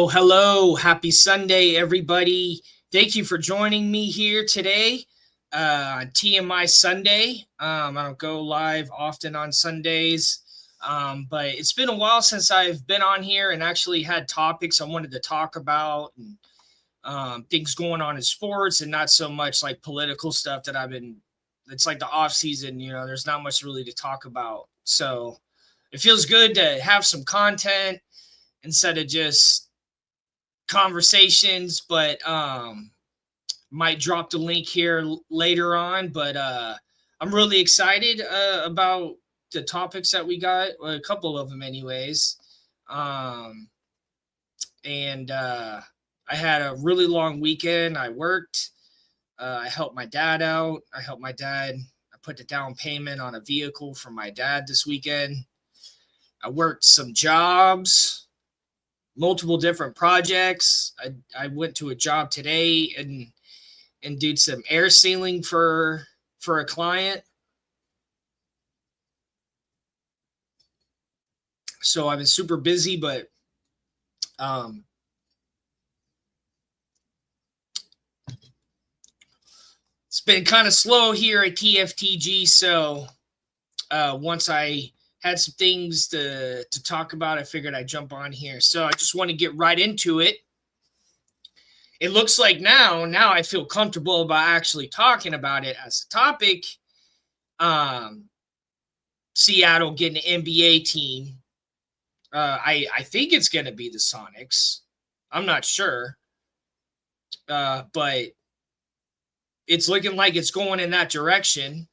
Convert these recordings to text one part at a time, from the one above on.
Hello. Happy Sunday, everybody. Thank you for joining me here today on TMI Sunday. I don't go live often on Sundays, but it's been a while since I've been on here and actually had topics I wanted to talk about and things going on in sports and not so much like political stuff that it's like the off season, there's not much really to talk about. So it feels good to have some content instead of just conversations, but might drop the link here later on. But I'm really excited about the topics that we got, a couple of them anyways. And I had a really long weekend. I worked. I helped my dad out. I put the down payment on a vehicle for my dad this weekend. I worked some jobs, multiple different projects. I went to a job today and did some air sealing for a client. So I've been super busy, but it's been kind of slow here at TFTG. So once I had some things to talk about, I figured I'd jump on here. So I just want to get right into it. It looks like now I feel comfortable about actually talking about it as a topic. Seattle getting an NBA team. I think it's going to be the Sonics. I'm not sure. But it's looking like it's going in that direction.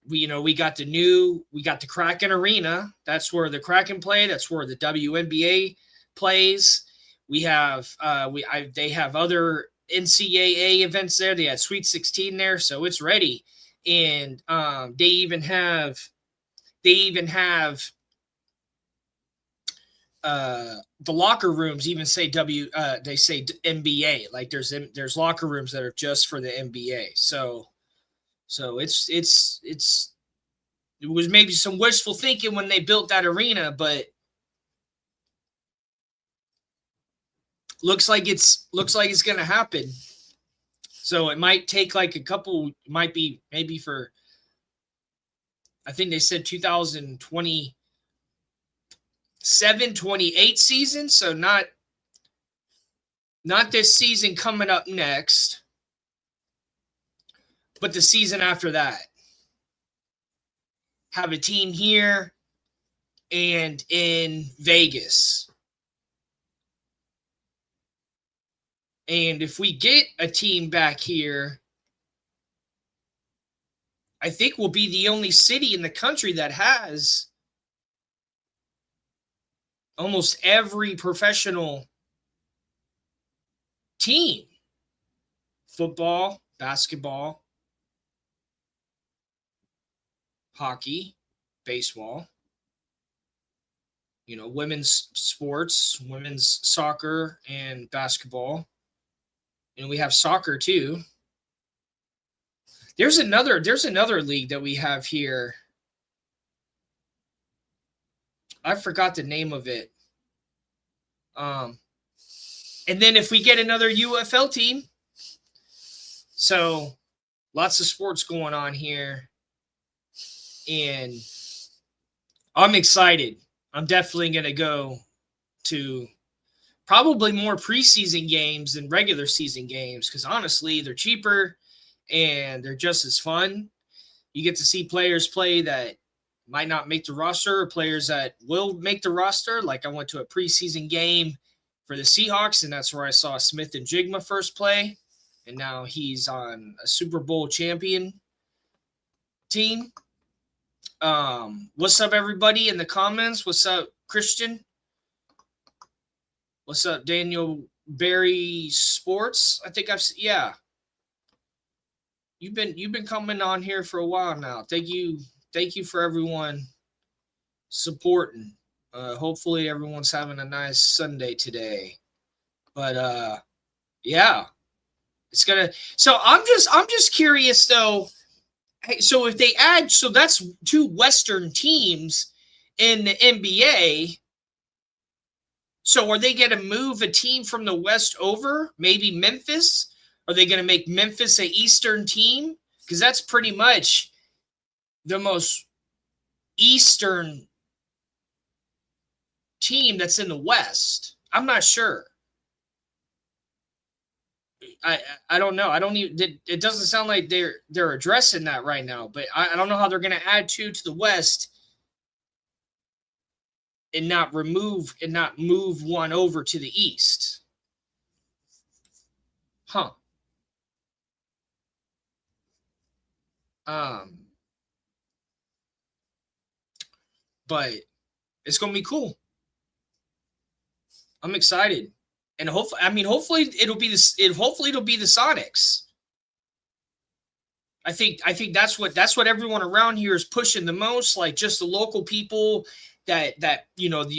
We got the Kraken Arena. That's where the Kraken play. That's where the WNBA plays. We have they have other NCAA events there. They had Sweet 16 there, so it's ready. and they even have the locker rooms even say they say NBA. Like there's locker rooms that are just for the NBA. So it was maybe some wishful thinking when they built that arena, but looks like it's going to happen. So it might take like a couple, might be maybe for, I think they said 2027, 28 season. So not this season coming up next, but the season after that. Have a team here and in Vegas. And if we get a team back here, I think we'll be the only city in the country that has almost every professional team. Football, basketball, hockey, baseball, women's sports, women's soccer and basketball. And we have soccer too. There's another league that we have here. I forgot the name of it. And then if we get another UFL team, so lots of sports going on here. And I'm excited. I'm definitely going to go to probably more preseason games than regular season games because honestly, they're cheaper and they're just as fun. You get to see players play that might not make the roster or players that will make the roster. Like I went to a preseason game for the Seahawks, and that's where I saw Smith and Jigma first play. And now he's on a Super Bowl champion team. What's up, everybody in the comments? What's up, Christian? What's up, Daniel Berry Sports? I think yeah. You've been coming on here for a while now. Thank you for everyone supporting. Hopefully everyone's having a nice Sunday today. But yeah. It's gonna. So I'm just curious though. Hey, so if they add, so that's two Western teams in the NBA. So are they going to move a team from the West over? Maybe Memphis? Are they going to make Memphis an Eastern team? Because that's pretty much the most Eastern team that's in the West. I'm not sure. I don't know. I don't even. It doesn't sound like they're addressing that right now. But I don't know how they're going to add two to the West and not move one over to the East. Huh. But it's going to be cool. I'm excited. And hopefully it'll be the Sonics. I think that's what everyone around here is pushing the most, like just the local people that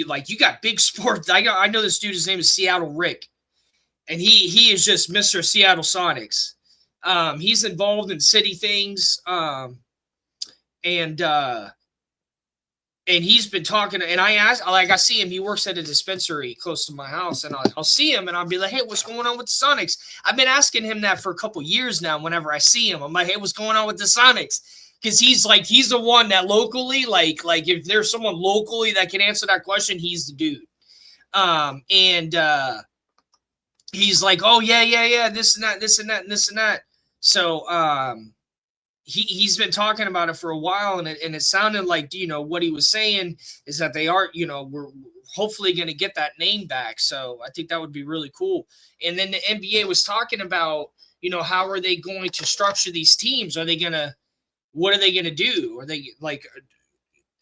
like you got big sports. I know this dude, his name is Seattle Rick, and he is just Mr. Seattle Sonics. He's involved in city things, and he's been talking, and I see him. He works at a dispensary close to my house, and I'll see him, and I'll be like, "Hey, what's going on with the Sonics?" I've been asking him that for a couple years now. Whenever I see him, I'm like, "Hey, what's going on with the Sonics?" Because he's the one that locally, like if there's someone locally that can answer that question, he's the dude. And he's like, "Oh yeah, this and that, this and that, and this and that." So he's been talking about it for a while, and it sounded like, what he was saying is that they are, we're hopefully going to get that name back. So I think that would be really cool. And then the NBA was talking about, how are they going to structure these teams? What are they going to do? Are they like,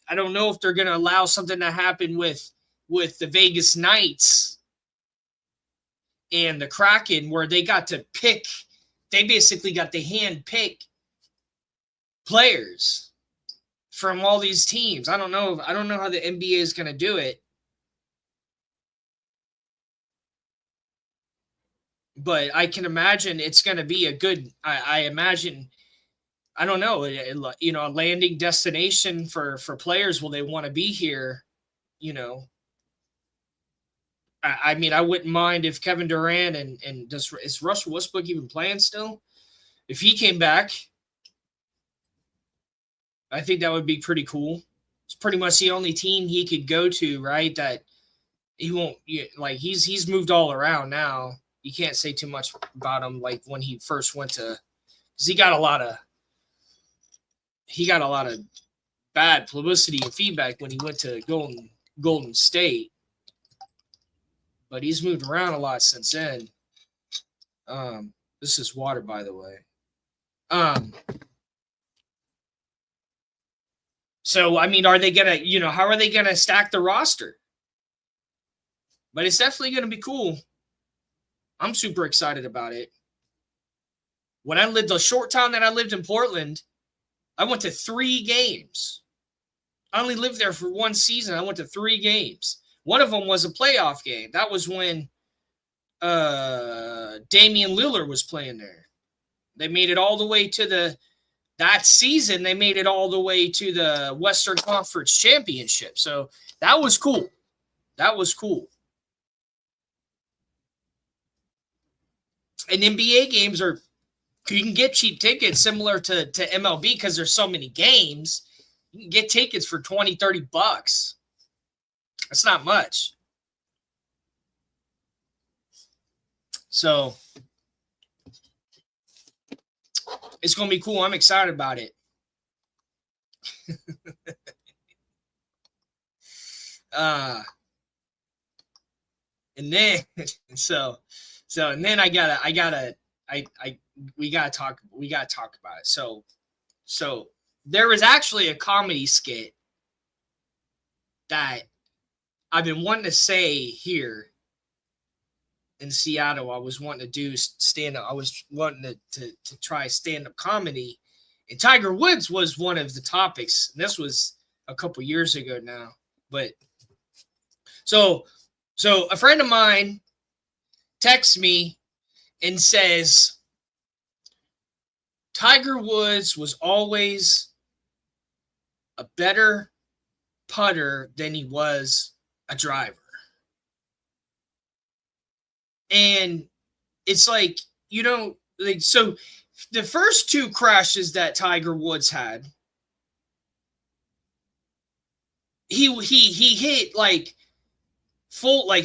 I don't know if they're going to allow something to happen with the Vegas Knights and the Kraken, where they got to pick. They basically got the hand pick players from all these teams. I don't know how the NBA is going to do it. But I can imagine it's going to be a good, I imagine, I don't know, a landing destination for players. Will they want to be here? I mean, I wouldn't mind if Kevin Durant and is Russell Westbrook even playing still? If he came back, I think that would be pretty cool. It's pretty much the only team he could go to, right? That he won't he's moved all around now. You can't say too much about him like when he first went to, because he got a lot of bad publicity and feedback when he went to Golden State. But he's moved around a lot since then. This is water, by the way. So, I mean, are they going to, how are they going to stack the roster? But it's definitely going to be cool. I'm super excited about it. When I lived, the short time that I lived in Portland, I went to 3 games. I only lived there for 1 season. I went to 3 games. One of them was a playoff game. That was when Damian Lillard was playing there. They made it all the way to that season. They made it all the way to the Western Conference Championship. So that was cool. That was cool. And NBA games you can get cheap tickets similar to MLB because there's so many games. You can get tickets for $20, $30. That's not much. So it's going to be cool. I'm excited about it. And then and then we gotta talk about it. So there was actually a comedy skit that I've been wanting to say here in Seattle. I was wanting to do stand-up. I was wanting to try stand-up comedy. And Tiger Woods was one of the topics. And this was a couple years ago now. But so a friend of mine texts me and says, Tiger Woods was always a better putter than he was a driver. And it's like, so the first 2 crashes that Tiger Woods had, he hit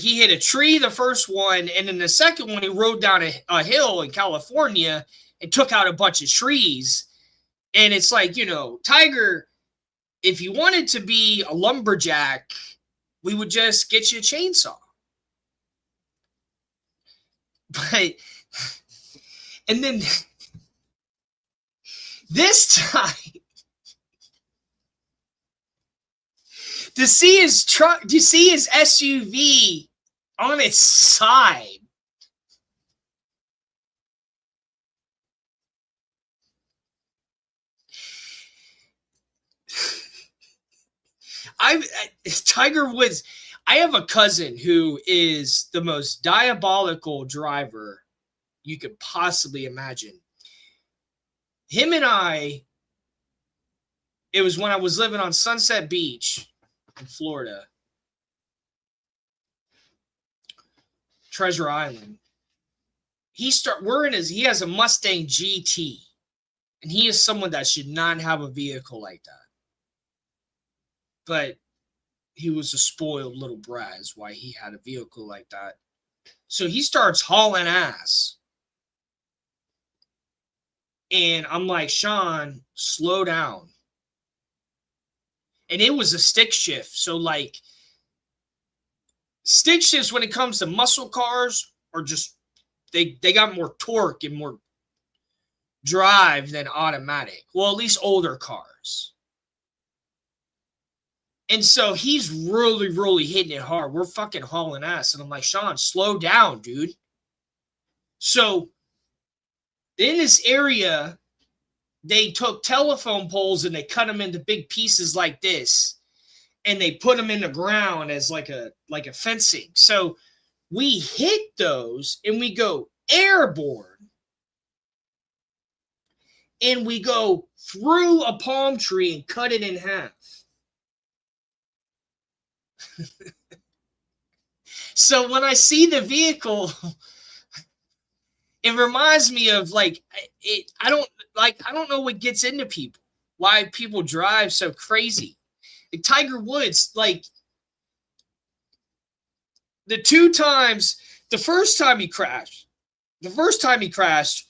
he hit a tree the first one, and then the second one he rode down a hill in California and took out a bunch of trees. And it's like, Tiger, if you wanted to be a lumberjack, we would just get you a chainsaw. But, and then this time, to see his SUV on its side, Tiger Woods. I have a cousin who is the most diabolical driver you could possibly imagine. Him and I, it was when I was living on Sunset Beach in Florida, Treasure Island. He has a Mustang GT, and he is someone that should not have a vehicle like that. But he was a spoiled little brat, is why he had a vehicle like that. So he starts hauling ass. And I'm like, Sean, slow down. And it was a stick shift. So stick shifts when it comes to muscle cars are just, they got more torque and more drive than automatic. Well, at least older cars. And so he's really, really hitting it hard. We're fucking hauling ass. And I'm like, Sean, slow down, dude. So in this area, they took telephone poles and they cut them into big pieces like this, and they put them in the ground as like a fencing. So we hit those and we go airborne, and we go through a palm tree and cut it in half. So when I see the vehicle, it reminds me of like it. I don't know what gets into people. Why people drive so crazy. Like Tiger Woods, like the first time he crashed,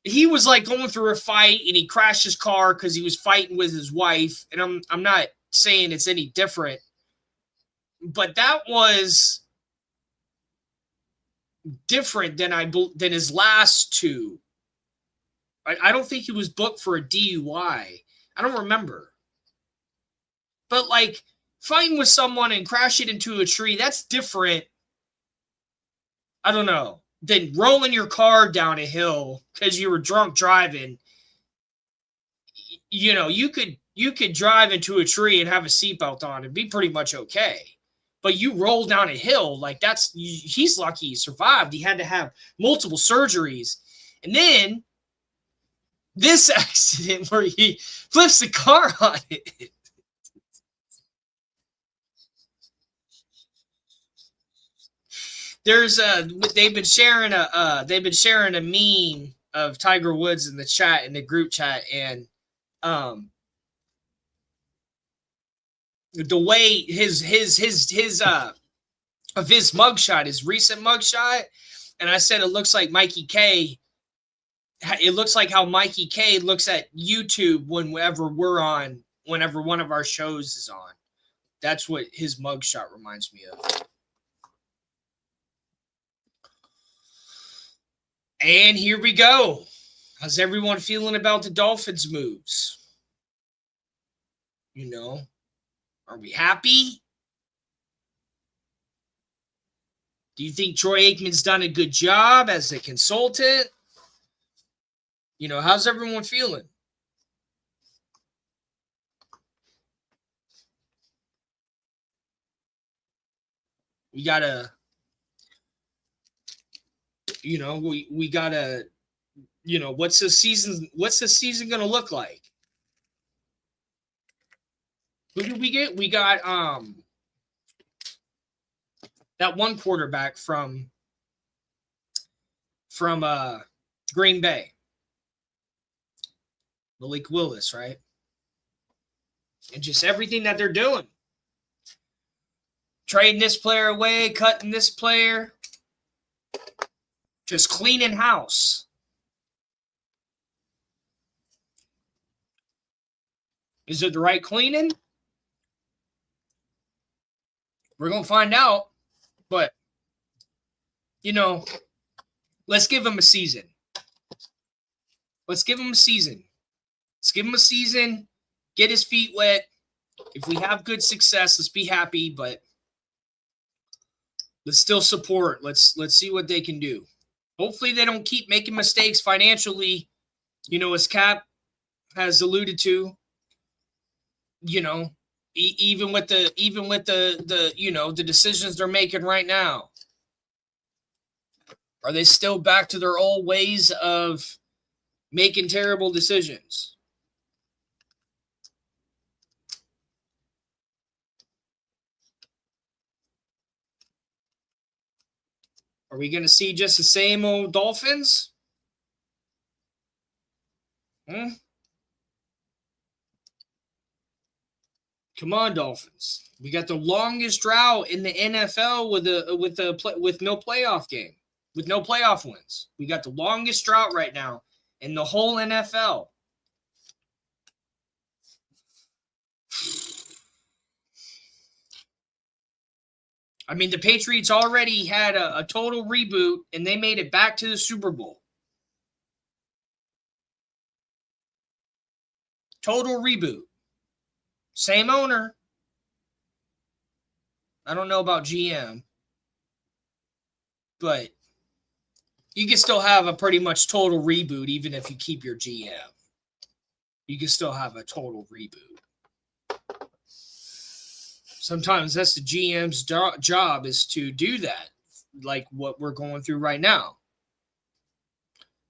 he was like going through a fight and he crashed his car because he was fighting with his wife. And I'm not saying it's any different, but that was different than his last two. I don't think he was booked for a DUI. I don't remember. But like fighting with someone and crashing into a tree, that's different. I don't know. Than rolling your car down a hill because you were drunk driving. You know, you could drive into a tree and have a seatbelt on and be pretty much okay. But you roll down a hill, like he's lucky he survived. He had to have multiple surgeries. And then this accident where he flips the car on it. They've been sharing a meme of Tiger Woods in the group chat, and the way his of his mugshot, his recent mugshot, and I said it looks like Mikey K. It looks like how Mikey K looks at YouTube whenever one of our shows is on. That's what his mugshot reminds me of. And here we go. How's everyone feeling about the Dolphins' moves? You know, are we happy? Do you think Troy Aikman's done a good job as a consultant? You know, how's everyone feeling? We gotta, you know, we gotta, you know, what's the season gonna look like? Who did we get? We got that one quarterback from Green Bay. Malik Willis, right? And just everything that they're doing. Trading this player away, cutting this player. Just cleaning house. Is it the right cleaning? We're going to find out. But, you know, let's give him a season. Let's give him a season. Get his feet wet. If we have good success, let's be happy. But let's still support. Let's see what they can do. Hopefully they don't keep making mistakes financially, you know, as Cap has alluded to. You know, even with the you know, the decisions they're making right now. Are they still back to their old ways of making terrible decisions? Are we going to see just the same old Dolphins? Come on, Dolphins. We got the longest drought in the NFL with no playoff game, with no playoff wins. We got the longest drought right now in the whole NFL. I mean, the Patriots already had a total reboot, and they made it back to the Super Bowl. Total reboot. Same owner. I don't know about GM, but You can still have a pretty much total reboot even if you keep your GM. You can still have a total reboot. Sometimes that's the GM's job, is to do that, like what we're going through right now.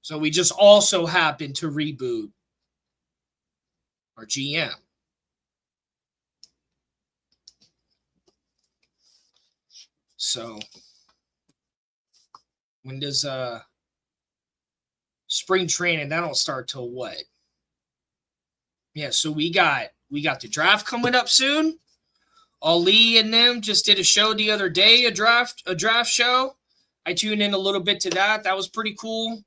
So we just also happen to reboot our GM. So when does spring training? That don't start till what? Yeah, so we got the draft coming up soon. Ali and them just did a show the other day, a draft show. I tuned in a little bit to that. That was pretty cool.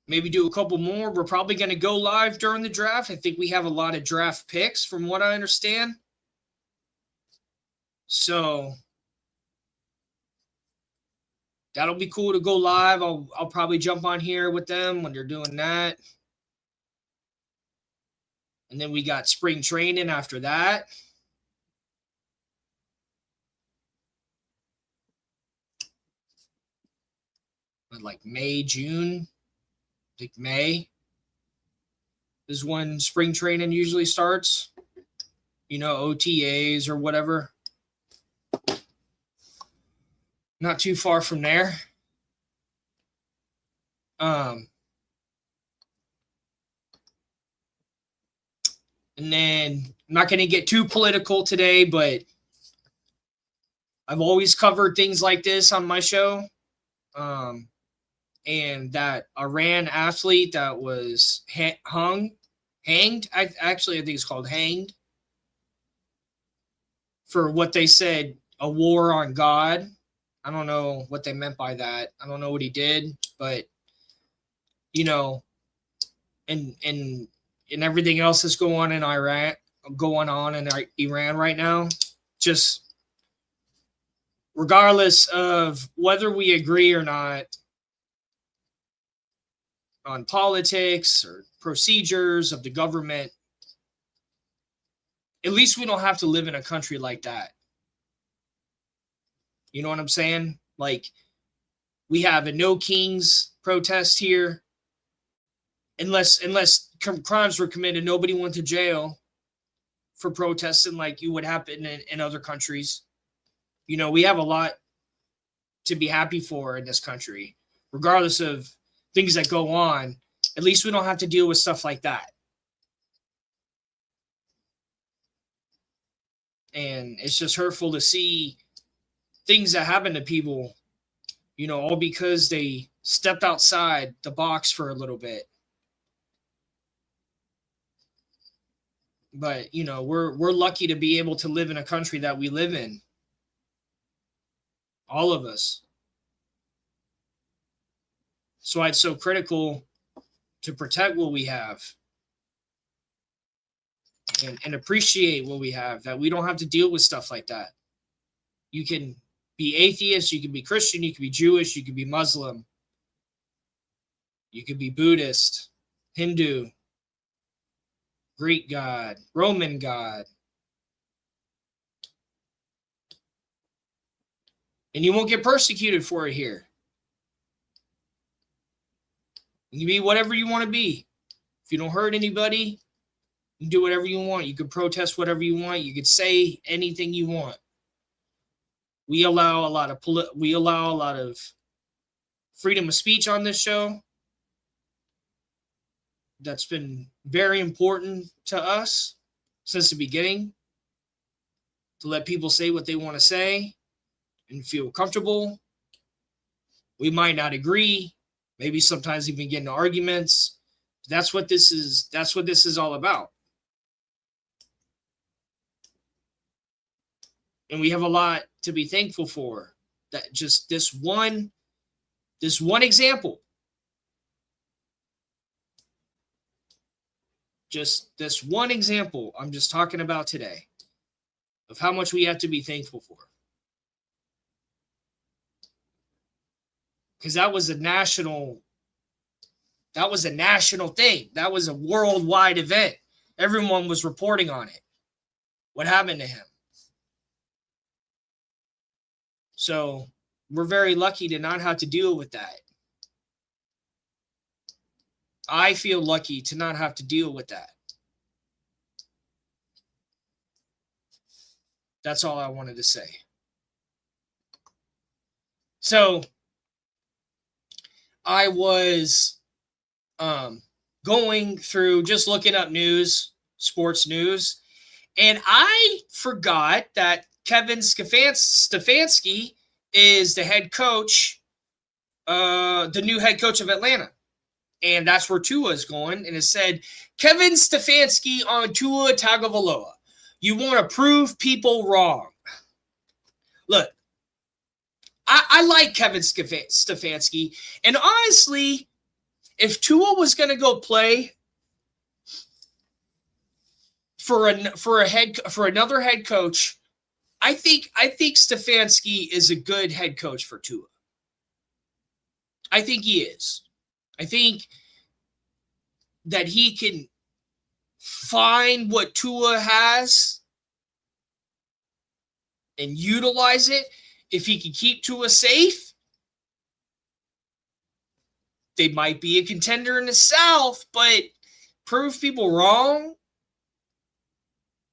Maybe do a couple more. We're probably going to go live during the draft. I think we have a lot of draft picks from what I understand. So that'll be cool to go live. I'll probably jump on here with them when they're doing that. And then we got spring training after that. But like May, June, I think May is when spring training usually starts. You know, OTAs or whatever. Not too far from there. And then I'm not going to get too political today, but I've always covered things like this on my show. And that Iran athlete that was hanged, I think it's called hanged, for what they said, a war on God. I don't know what they meant by that. I don't know what he did, but you know, and everything else that's going on in Iran right now, just regardless of whether we agree or not on politics or procedures of the government, at least we don't have to live in a country like that. You know what I'm saying? Like, we have a no kings protest here. Unless crimes were committed, nobody went to jail for protesting like you would happen in other countries. You know, we have a lot to be happy for in this country, regardless of things that go on. At least we don't have to deal with stuff like that. And it's just hurtful to see things that happen to people, you know, all because they stepped outside the box for a little bit. But, you know, we're lucky to be able to live in a country that we live in. All of us. So why it's so critical to protect what we have and appreciate what we have, that we don't have to deal with stuff like that. You can be atheist, you can be Christian, you can be Jewish, you can be Muslim, you can be Buddhist, Hindu, Greek God, Roman God. And you won't get persecuted for it here. You can be whatever you want to be. If you don't hurt anybody, you can do whatever you want. You can protest whatever you want. You can say anything you want. We allow a lot of freedom of speech on this show. That's been very important to us since the beginning, to let people say what they want to say and feel comfortable. We might not agree, maybe sometimes even get into arguments. That's what this is all about. And we have a lot to be thankful for. That just this one example. Just this one example I'm just talking about today of how much we have to be thankful for. Because that was a national thing. That was a worldwide event. Everyone was reporting on it. What happened to him? So we're very lucky to not have to deal with that. I feel lucky to not have to deal with that. That's all I wanted to say. So I was going through just looking up news, sports news, and I forgot that Kevin Stefanski is the head coach, the new head coach of Atlanta. And that's where Tua is going. And it said, Kevin Stefanski on Tua Tagovailoa. You want to prove people wrong. Look, I like Kevin Stefanski. And honestly, if Tua was going to go play for another head coach, I think Stefanski is a good head coach for Tua. I think he is. I think that he can find what Tua has and utilize it. If he can keep Tua safe, they might be a contender in the South, but prove people wrong.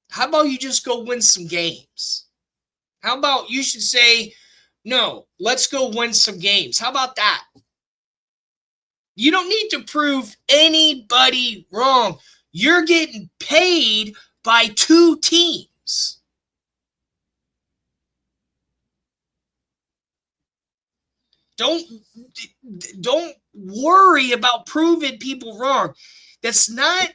How about you just go win some games? How about you should say, no, let's go win some games. How about that? You don't need to prove anybody wrong. You're getting paid by two teams. Don't worry about proving people wrong. That's not,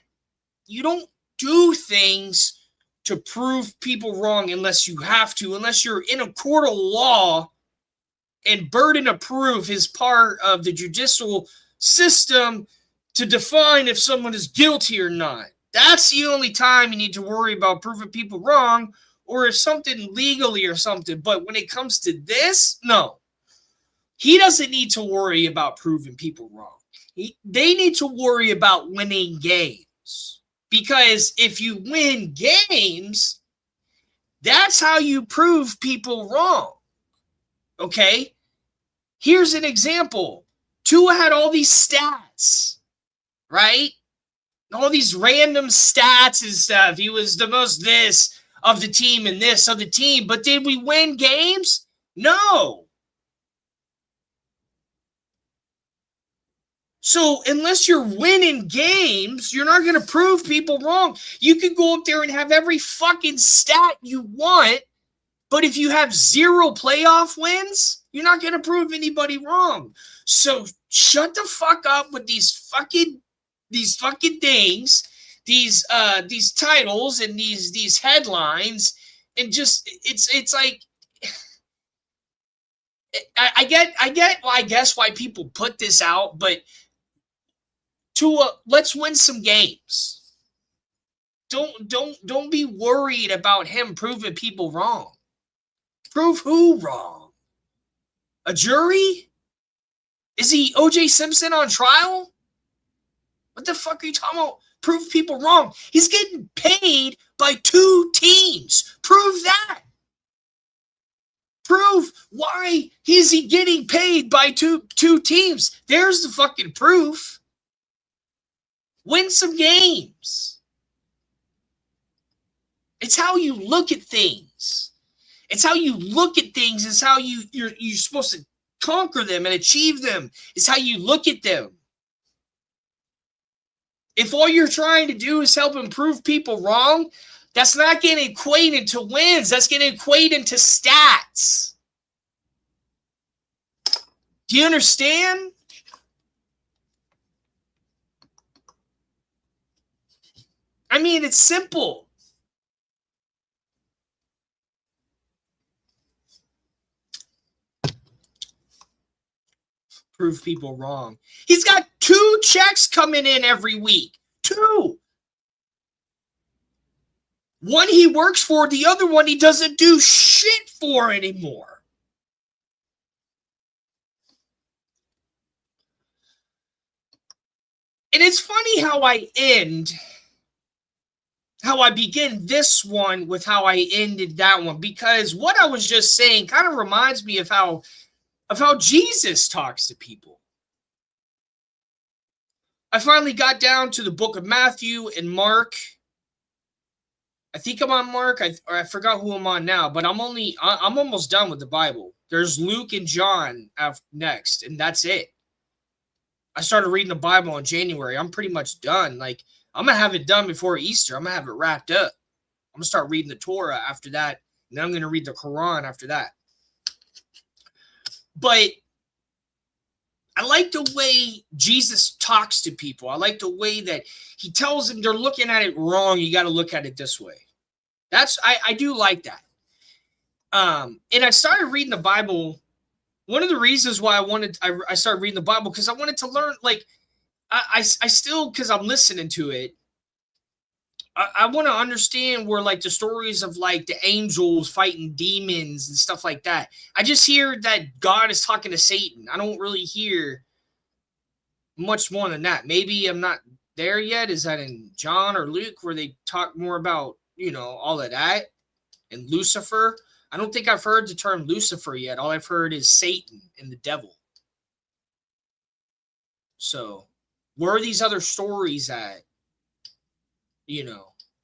you don't do things to prove people wrong unless you have to, unless you're in a court of law and burden of proof is part of the judicial system to define if someone is guilty or not. That's the only time you need to worry about proving people wrong or if something legally or something. But when it comes to this, no. He doesn't need to worry about proving people wrong. They need to worry about winning games. Because if you win games, that's how you prove people wrong. Okay? Here's an example. Tua had all these stats, right? All these random stats and stuff. He was the most this of the team and this of the team. But did we win games? No. So unless you're winning games, you're not going to prove people wrong. You can go up there and have every fucking stat you want, but if you have 0 playoff wins, you're not going to prove anybody wrong. So shut the fuck up with these fucking things, these titles and these headlines, and just it's like I get well, I guess why people put this out, but let's win some games. Don't be worried about him proving people wrong. Prove who wrong? A jury? Is he O.J. Simpson on trial? What the fuck are you talking about? Prove people wrong. He's getting paid by 2 teams. Prove that. Prove why is he getting paid by two teams. There's the fucking proof. Win some games. It's how you look at things. It's how you look at things. It's how you're supposed to conquer them and achieve them. It's how you look at them. If all you're trying to do is help improve people wrong, that's not going to equate into wins. That's going to equate into stats. Do you understand? I mean, it's simple. Prove people wrong. He's got 2 checks coming in every week. 2. One he works for, the other one he doesn't do shit for anymore. And it's funny how I end how I begin this one with how I ended that one, because what I was just saying kind of reminds me of how Jesus talks to people. I finally got down to the book of Matthew and Mark. I think I'm on Mark. I forgot who I'm on now, but I'm almost done with the Bible. There's Luke and John next, and that's it. I started reading the Bible in January. I'm pretty much done. Like, I'm gonna have it done before Easter. I'm gonna have it wrapped up. I'm gonna start reading the Torah after that, and then I'm gonna read the Quran after that. But I like the way Jesus talks to people. I like the way that he tells them they're looking at it wrong. You got to look at it this way. I do like that. And I started reading the Bible. One of the reasons why I started reading the Bible, because I wanted to learn, like, I still, because I'm listening to it, I want to understand where, like, the stories of, like, the angels fighting demons and stuff like that. I just hear that God is talking to Satan. I don't really hear much more than that. Maybe I'm not there yet. Is that in John or Luke where they talk more about, all of that? And Lucifer? I don't think I've heard the term Lucifer yet. All I've heard is Satan and the devil. So where are these other stories at?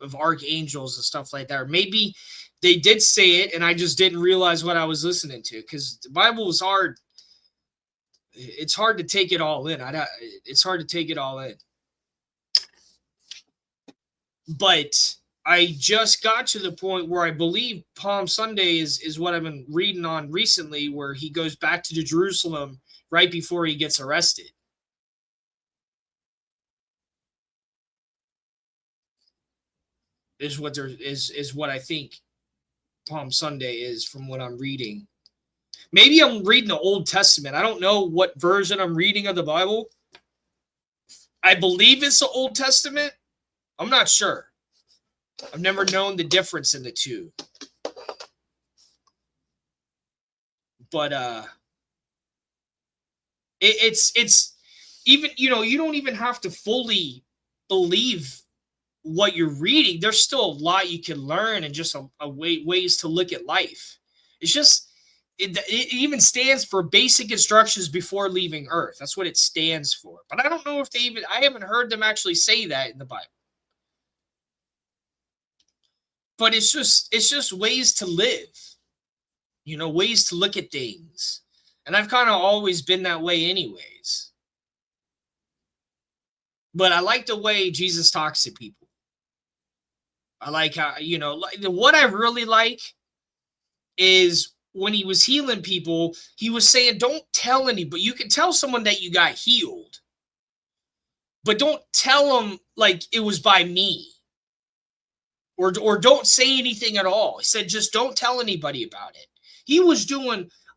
Of archangels and stuff like that. Or maybe they did say it and I just didn't realize what I was listening to, because the Bible is hard. It's hard to take it all in. It's hard to take it all in. But I just got to the point where I believe Palm Sunday is what I've been reading on recently, where he goes back to Jerusalem right before he gets arrested. Is what I think Palm Sunday is, from what I'm reading. Maybe I'm reading the Old Testament. I don't know what version I'm reading of the Bible. I believe it's the Old Testament. I'm not sure. I've never known the difference in the two. But it's even, you don't even have to fully believe what you're reading. There's still a lot you can learn, and just ways to look at life. It's just, it even stands for basic instructions before leaving Earth. That's what it stands for. But I don't know if I haven't heard them actually say that in the Bible. But it's just ways to live, ways to look at things. And I've kind of always been that way anyways. But I like the way Jesus talks to people. I like how, what I really like is when he was healing people, he was saying, don't tell anybody. You can tell someone that you got healed, but don't tell them like it was by me. Or don't say anything at all. He said, just don't tell anybody about it.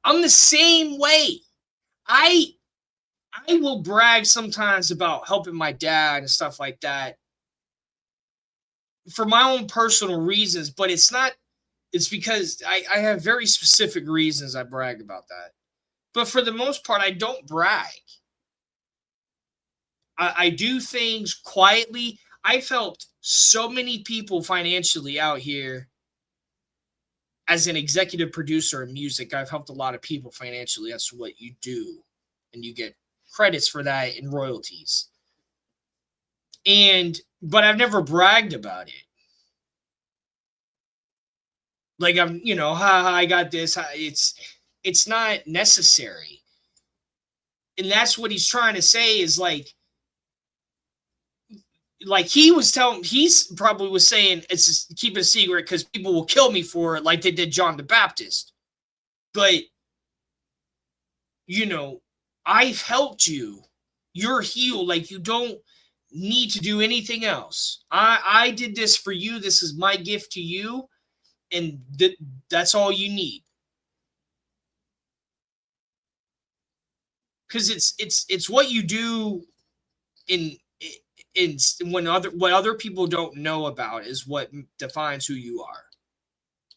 I'm the same way. I will brag sometimes about helping my dad and stuff like that for my own personal reasons, but it's because I have very specific reasons I brag about that. But for the most part, I don't brag. I do things quietly. I've helped so many people financially out here. As an executive producer in music, I've helped a lot of people financially. That's what you do. And you get credits for that in royalties. But I've never bragged about it. Like, I'm, I got this. It's not necessary. And that's what he's trying to say is like he's probably was saying it's just keep it a secret because people will kill me for it, like they did John the Baptist. But, I've helped you. You're healed. Like, you don't need to do anything else. I did this for you. This is my gift to you. And that's all you need. Because it's what you do in what other people don't know about is what defines who you are.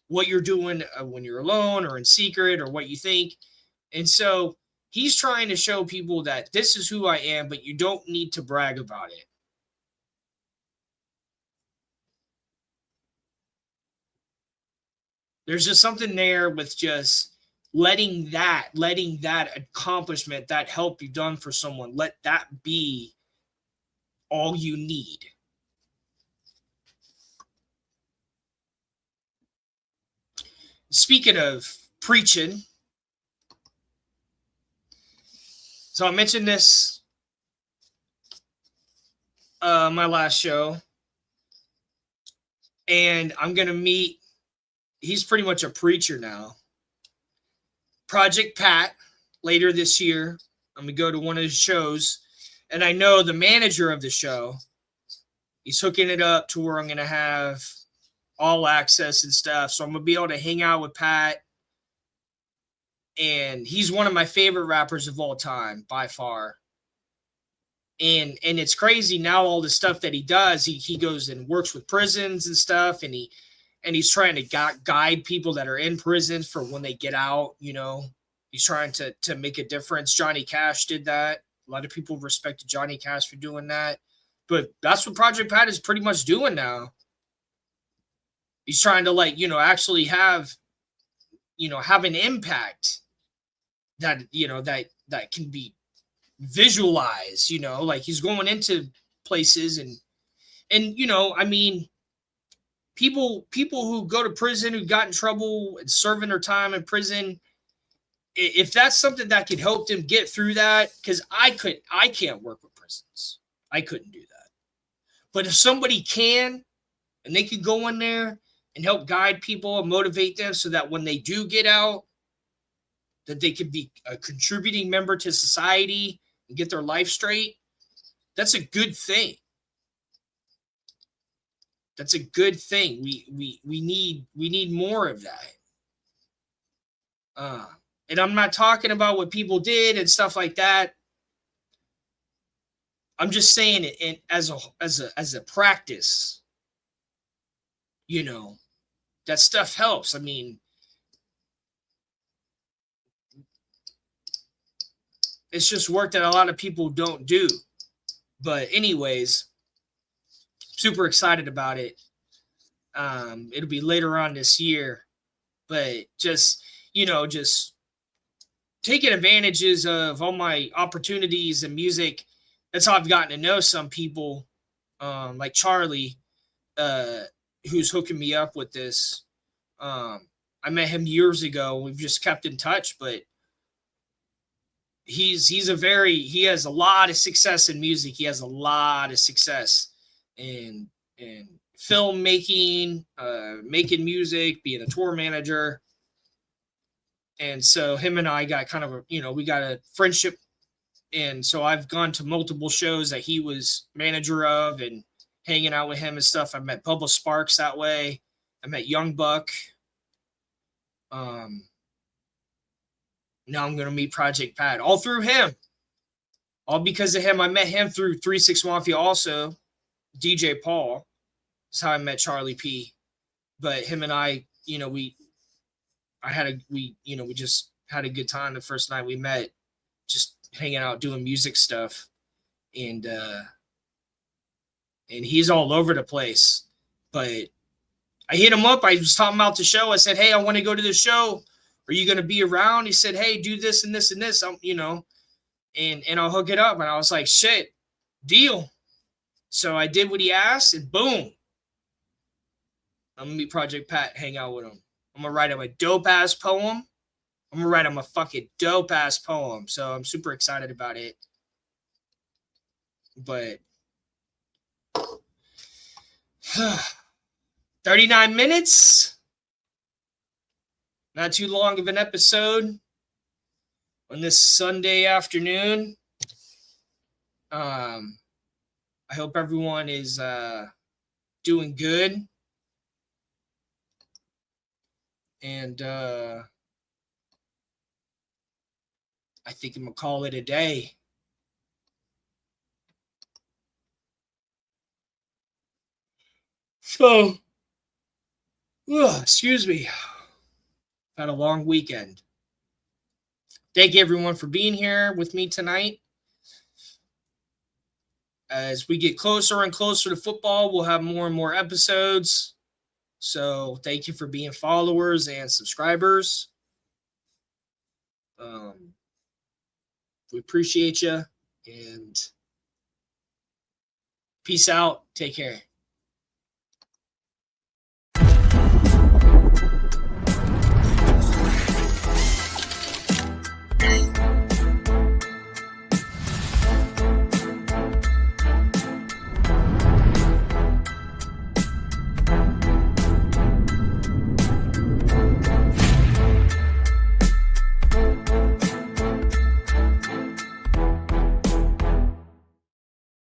What you're doing when you're alone or in secret, or what you think. And so he's trying to show people that this is who I am, but you don't need to brag about it. There's just something there with just letting that accomplishment, that help you've done for someone, let that be all you need. Speaking of preaching, so I mentioned this my last show, and I'm gonna meet. He's pretty much a preacher now. Project Pat later this year. I'm gonna go to one of his shows, and I know the manager of the show. He's hooking it up to where I'm gonna have all access and stuff, so I'm gonna be able to hang out with Pat. And he's one of my favorite rappers of all time by far. And it's crazy now, all the stuff that he does. He goes and works with prisons and stuff, and he's trying to guide people that are in prisons for when they get out. He's trying to make a difference. Johnny Cash did that. A lot of people respected Johnny Cash for doing that, but that's what Project Pat is pretty much doing now. He's trying to actually have an impact that that can be visualized. He's going into places and I mean, people who go to prison, who got in trouble and serving their time in prison, if that's something that could help them get through that, because I can't work with prisons. I couldn't do that. But if somebody can, and they could go in there and help guide people and motivate them so that when they do get out, that they could be a contributing member to society and get their life straight, that's a good thing. That's a good thing. We need more of that. And I'm not talking about what people did and stuff like that. I'm just saying it as a practice. That stuff helps. I mean, it's just work that a lot of people don't do. But anyways, super excited about it. It'll be later on this year, but just taking advantages of all my opportunities in music. That's how I've gotten to know some people, like Charlie, who's hooking me up with this. I met him years ago. We've just kept in touch, but he has a lot of success in music. He has a lot of success in filmmaking, making music, being a tour manager. And so him and I got kind of we got a friendship. And so I've gone to multiple shows that he was manager of and hanging out with him and stuff. I met Bubba Sparks that way. I met Young Buck. Now I'm going to meet Project Pat, all through him. All because of him. I met him through 3-6 Mafia also. DJ Paul. That's how I met Charlie P. But him and I, we just had a good time the first night we met, just hanging out, doing music stuff. And he's all over the place. But I hit him up. I was talking about the show. I said, hey, I want to go to the show. Are you going to be around? He said, hey, do this and this and this. And I'll hook it up. And I was like, shit, deal. So I did what he asked, and boom. I'm going to meet Project Pat, hang out with him. I'm going to write him a dope-ass poem. I'm going to write him a fucking dope-ass poem. So I'm super excited about it. But 39 minutes. Not too long of an episode on this Sunday afternoon. I hope everyone is doing good. And I think I'm going to call it a day. So, excuse me. Had a long weekend. Thank you, everyone, for being here with me tonight. As we get closer and closer to football, we'll have more and more episodes. So thank you for being followers and subscribers. We appreciate you, and peace out. Take care.